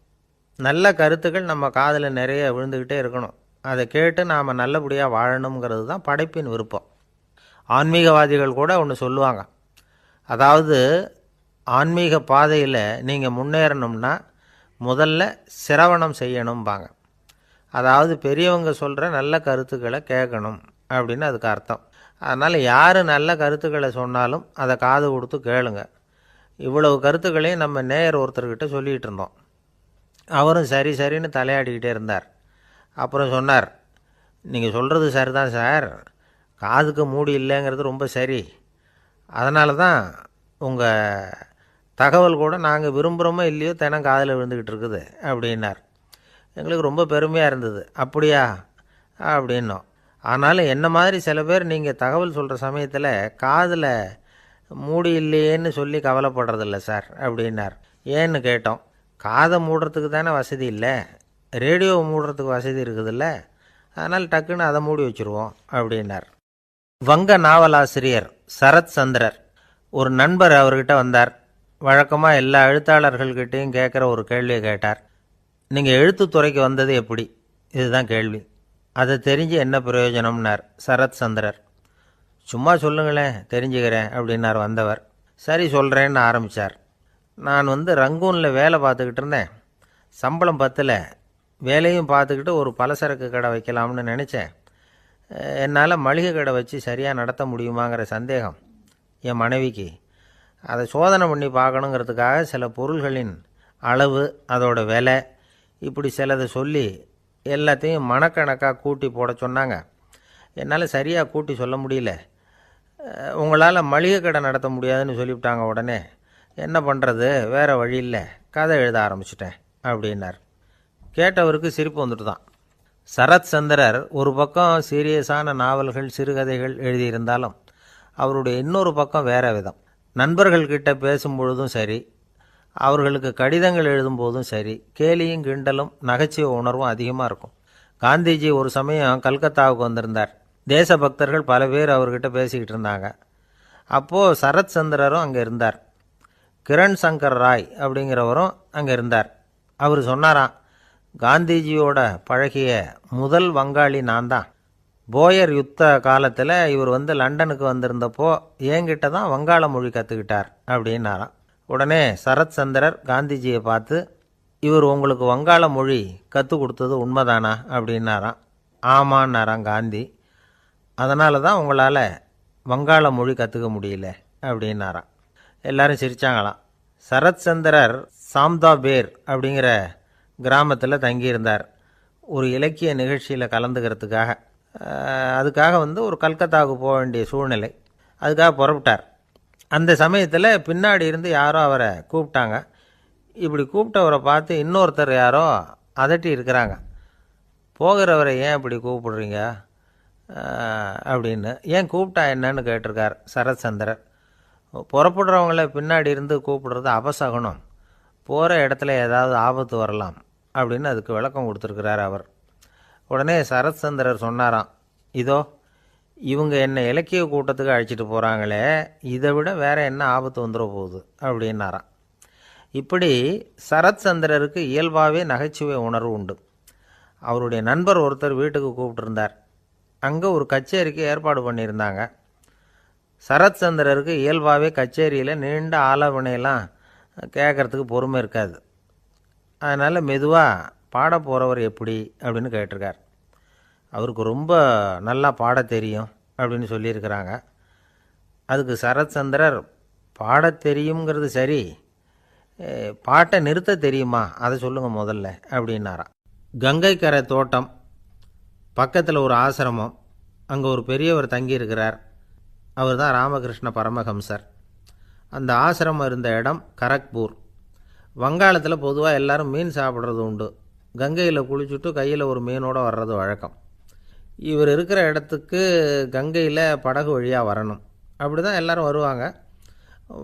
நல்ல கருத்துக்கள் நம்ம காதில் நிறைய விழுந்துக்கிட்டே இருக்கணும். அதை கேட்டு நாம் நல்லபடியாக வாழணுங்கிறது தான் படைப்பின் விருப்பம். ஆன்மீகவாதிகள் கூட ஒன்று சொல்லுவாங்க, அதாவது ஆன்மீக பாதையில் நீங்கள் முன்னேறணும்னா முதல்ல சிரவணம் செய்யணும்பாங்க. அதாவது பெரியவங்க சொல்கிற நல்ல கருத்துக்களை கேட்கணும் அப்படின்னு அதுக்கு அர்த்தம். அதனால் யார் நல்ல கருத்துக்களை சொன்னாலும் அதை காது கொடுத்து கேளுங்க. இவ்வளவு கருத்துக்களையும் நம்ம நேயர் ஒருத்தர்கிட்ட சொல்லிகிட்டு இருந்தோம். அவரும் சரி சரின்னு தலையாடிக்கிட்டே இருந்தார். அப்புறம் சொன்னார், நீங்கள் சொல்கிறது சரிதான் சார், காதுக்கு மூடி இல்லைங்கிறது ரொம்ப சரி, அதனால தான் உங்கள் தகவல் கூட நாங்கள் விரும்புகிறோமோ இல்லையோ தினம் காதில் விழுந்துக்கிட்டு இருக்குது அப்படின்னார். எங்களுக்கு ரொம்ப பெருமையாக இருந்தது. அப்படியா அப்படின்னோம். ஆனாலும் என்ன மாதிரி சில பேர் நீங்கள் தகவல் சொல்கிற சமயத்தில் காதில் மூடி இல்லையேன்னு சொல்லி கவலைப்படுறதில்ல சார் அப்படின்னார். ஏன்னு கேட்டோம். காதை மூடுறதுக்கு தானே வசதி இல்லை, ரேடியோவை மூடுறதுக்கு வசதி இருக்குதுல்ல, அதனால் டக்குன்னு அதை மூடி வச்சுருவோம் அப்படின்னார். வங்க நாவலாசிரியர் சரத் சந்திரர் ஒரு நண்பர் அவர்கிட்ட வந்தார். வழக்கமாக எல்லா எழுத்தாளர்கள்கிட்டையும் கேட்குற ஒரு கேள்வியை கேட்டார். நீங்கள் எழுத்துத்துறைக்கு வந்தது எப்படி, இதுதான் கேள்வி. அதை தெரிஞ்சு என்ன பிரயோஜனம்னார் சரத் சந்திரர். சும்மா சொல்லுங்களேன், தெரிஞ்சுக்கிறேன் அப்படின்னார் வந்தவர். சரி சொல்கிறேன்னு ஆரம்பித்தார். நான் ரங்கூனில் வேலை பார்த்துக்கிட்டு இருந்தேன். சம்பளம் பத்தல, வேலையும் பார்த்துக்கிட்டு ஒரு பலசரக்கு கடை வைக்கலாம்னு நினச்சேன். என்னால் மளிகை கடை வச்சு சரியாக நடத்த முடியுமாங்கிற சந்தேகம் என் மனைவிக்கு. அதை சோதனை பண்ணி பார்க்கணுங்கிறதுக்காக சில பொருள்களின் அளவு, அதோட விலை, இப்படி சிலதை சொல்லி எல்லாத்தையும் மனக்கணக்காக கூட்டி போட சொன்னாங்க. என்னால் சரியாக கூட்டி சொல்ல முடியல. உங்களால் மளிகை கடை நடத்த முடியாதுன்னு சொல்லிவிட்டாங்க. உடனே என்ன பண்ணுறது, வேறு வழி இல்லை, கதை எழுத ஆரம்பிச்சிட்டேன் அப்படின்னார். கேட்டவருக்கு சிரிப்பு வந்துட்டு தான். சரத் சந்திரர் ஒரு பக்கம் சீரியஸான நாவல்கள், சிறுகதைகள் எழுதியிருந்தாலும் அவருடைய இன்னொரு பக்கம் வேறு விதம். நண்பர்கள்கிட்ட பேசும்பொழுதும் சரி, அவர்களுக்கு கடிதங்கள் எழுதும்போதும் சரி, கேலியும் கிண்டலும் நகைச்சுவை உணர்வும் அதிகமாக இருக்கும். காந்திஜி ஒரு சமயம் கல்கத்தாவுக்கு வந்திருந்தார். தேசபக்தர்கள் பல பேர் அவர்கிட்ட பேசிக்கிட்டு இருந்தாங்க. அப்போது சரத் சந்திரரும் அங்கே இருந்தார். கிரண் சங்கர் ராய் அப்படிங்கிறவரும் அங்கே இருந்தார். அவர் சொன்னாராம், காந்திஜியோட பழகிய முதல் வங்காளி நான் தான். போயர் யுத்த காலத்தில் இவர் லண்டனுக்கு வந்திருந்தப்போ என்கிட்ட தான் வங்காள மொழி கற்றுக்கிட்டார் அப்படின்னாராம். உடனே சரத் சந்திரர் காந்திஜியை பார்த்து, இவர் உங்களுக்கு வங்காள மொழி கற்றுக் கொடுத்தது உண்மைதானா அப்படின்னாராம். ஆமான்னாராம் காந்தி. அதனால தான் உங்களால் வங்காள மொழி கற்றுக்க முடியல அப்படின்னாராம். எல்லாரும் சிரித்தாங்களாம். சரத் சந்திரர் சாம்தாபேர் அப்படிங்கிற கிராமத்தில் தங்கியிருந்தார் ஒரு இலக்கிய நிகழ்ச்சியில் கலந்துக்கிறதுக்காக. அதுக்காக ஒரு கல்கத்தாவுக்கு போக வேண்டிய சூழ்நிலை. அதுக்காக புறப்பட்டார். அந்த சமயத்தில் பின்னாடி இருந்து யாரோ அவரை கூப்பிட்டாங்க. இப்படி கூப்பிட்டவரை பார்த்து இன்னொருத்தர் யாரோ அதட்டி இருக்கிறாங்க. போகிறவரை ஏன் இப்படி கூப்பிடுறீங்க அப்படின்னு. ஏன் கூப்பிட்டா என்னன்னு கேட்டிருக்கார் சரத் சந்திரர். புறப்படுறவங்கள பின்னாடி இருந்து கூப்பிடுறது அபசகுனம், போகிற இடத்துல ஏதாவது ஆபத்து வரலாம் அப்படின்னு அதுக்கு விளக்கம் கொடுத்துருக்கிறார் அவர். உடனே சரத் சந்திரர் சொன்னாராம், இதோ இவங்க என்னை இலக்கிய கூட்டத்துக்கு அழைச்சிட்டு போகிறாங்களே, இதை விட வேறு என்ன ஆபத்து வந்துட போகுது அப்படின்னாராம். இப்படி சரத் சந்திரருக்கு இயல்பாகவே நகைச்சுவை உணர்வு உண்டு. அவருடைய நண்பர் ஒருத்தர் வீட்டுக்கு கூப்பிட்டுருந்தார். அங்கே ஒரு கச்சேரிக்கு ஏற்பாடு பண்ணியிருந்தாங்க. சரத் சந்திரருக்கு இயல்பாகவே கச்சேரியில் நீண்ட ஆலோசனையெல்லாம் கேட்குறதுக்கு பொறுமை இருக்காது. அதனால் மெதுவாக பாட போகிறவர் எப்படி அப்படின்னு கேட்டிருக்கார். அவருக்கு ரொம்ப நல்லா பாட தெரியும் அப்படின்னு சொல்லியிருக்கிறாங்க. அதுக்கு சரத் சந்திரர், பாட தெரியுங்கிறது சரி, பாட்டை நிறுத்த தெரியுமா, அதை சொல்லுங்கள் முதல்ல அப்படின்னாராம். கங்கை கரை தோட்டம் பக்கத்தில் ஒரு ஆசிரமம், அங்கே ஒரு பெரியவர் தங்கியிருக்கிறார். அவர் தான் ராமகிருஷ்ண பரமஹம்சர். அந்த ஆசிரமம் இருந்த இடம் கரக்பூர். வங்காளத்தில் பொதுவாக எல்லோரும் மீன் சாப்பிட்றது உண்டு. கங்கையில் குளிச்சுட்டு கையில் ஒரு மீனோடு வர்றது வழக்கம். இவர் இருக்கிற இடத்துக்கு கங்கையில் படகு வழியாக வரணும். அப்படி தான் எல்லோரும் வருவாங்க.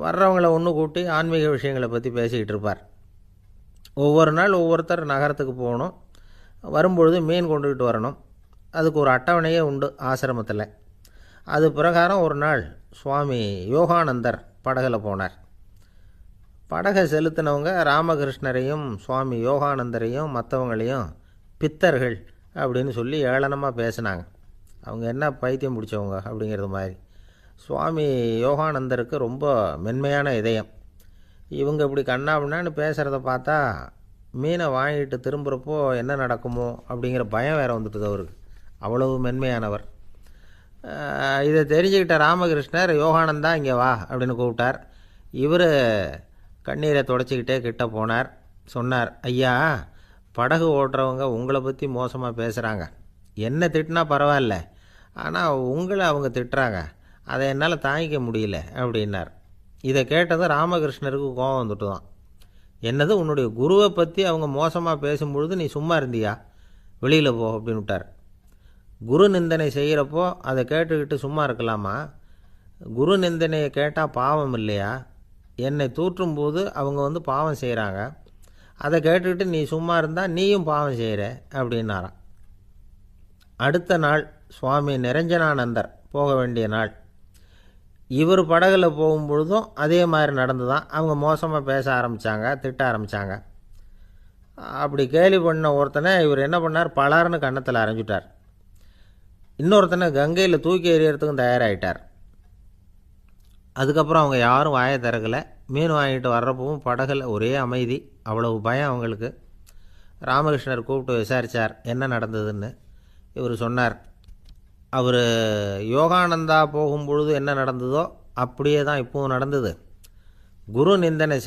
வர்றவங்கள ஒன்று கூட்டி ஆன்மீக விஷயங்களை பற்றி பேசிக்கிட்டு இருப்பார். ஒவ்வொரு நாள் ஒவ்வொருத்தர் நகரத்துக்கு போகணும். வரும்பொழுது மீன் கொண்டுக்கிட்டு வரணும். அதுக்கு ஒரு அட்டவணையே உண்டு ஆசிரமத்தில். அது பிரகாரம் ஒரு நாள் சுவாமி யோகானந்தர் படகுல போனார். படகை செலுத்தினவங்க ராமகிருஷ்ணரையும் சுவாமி யோகானந்தரையும் மற்றவங்களையும் பித்தர்கள் அப்படின்னு சொல்லி ஏளனமாக பேசினாங்க. அவங்க என்ன பைத்தியம் பிடிச்சவங்க அப்படிங்கிறது மாதிரி. சுவாமி யோகானந்தருக்கு ரொம்ப மென்மையான இதயம். இவங்க இப்படி கண்ணாபின்னான்னு பேசுகிறத பார்த்தா மீனை வாங்கிட்டு திரும்புகிறப்போ என்ன நடக்குமோ அப்படிங்கிற பயம் வேறு வந்துட்டுது அவருக்கு. அவ்வளவு மென்மையானவர். இதை தெரிஞ்சுக்கிட்ட ராமகிருஷ்ணர் யோகானந்தா இங்கே வா அப்படின்னு கூப்பிட்டார். இவர் கண்ணீரை தொடச்சிக்கிட்டே கிட்ட போனார். சொன்னார், ஐயா, படகு ஓட்டுறவங்க உங்களை பற்றி மோசமாக பேசுகிறாங்க. என்ன திட்டினா பரவாயில்ல, ஆனால் உங்களை அவங்க திட்டுறாங்க. அதை என்னால் தாங்கிக்க முடியல அப்படின்னார். இதை கேட்டதும் ராமகிருஷ்ணருக்கு கோபம் வந்துட்டு தான். என்னது, உன்னுடைய குருவை பற்றி அவங்க மோசமாக பேசும்பொழுது நீ சும்மா இருந்தியா? வெளியில் போ அப்படின்னு விட்டார். குரு நிந்தனை செய்கிறப்போ அதை கேட்டுக்கிட்டு சும்மா இருக்கலாமா? குரு நிந்தனையை கேட்டால் பாவம் இல்லையா? என்னை தூற்றும்போது அவங்க பாவம் செய்கிறாங்க. அதை கேட்டுக்கிட்டு நீ சும்மா இருந்தால் நீயும் பாவம் செய்கிற அப்படின்னாராம். அடுத்த நாள் சுவாமி நிரஞ்சனானந்தர் போக வேண்டிய நாள். இவர் படகுல போகும்பொழுதும் அதே மாதிரி நடந்து தான். அவங்க மோசமாக பேச ஆரம்பித்தாங்க, திட்ட ஆரம்பித்தாங்க. அப்படி கேலி பண்ண ஒருத்தனை இவர் என்ன பண்ணார், பலார்னு கன்னத்தில் அரைஞ்சிட்டார். இன்னொருத்தனை கங்கையில் தூக்கி எறியறதுக்கும் தயாராகிட்டார். அதுக்கப்புறம் அவங்க யாரும் வாயை திறக்கலை. மீன் வாங்கிட்டு வர்றப்பவும் படகுல ஒரே அமைதி. அவ்வளவு பயம் அவங்களுக்கு. ராமகிருஷ்ணர் கூப்பிட்டு விசாரித்தார் என்ன நடந்ததுன்னு. இவர் சொன்னார், அவர் யோகானந்தா போகும்பொழுது என்ன நடந்ததோ அப்படியே தான் இப்போவும் நடந்தது. குரு நிந்தனை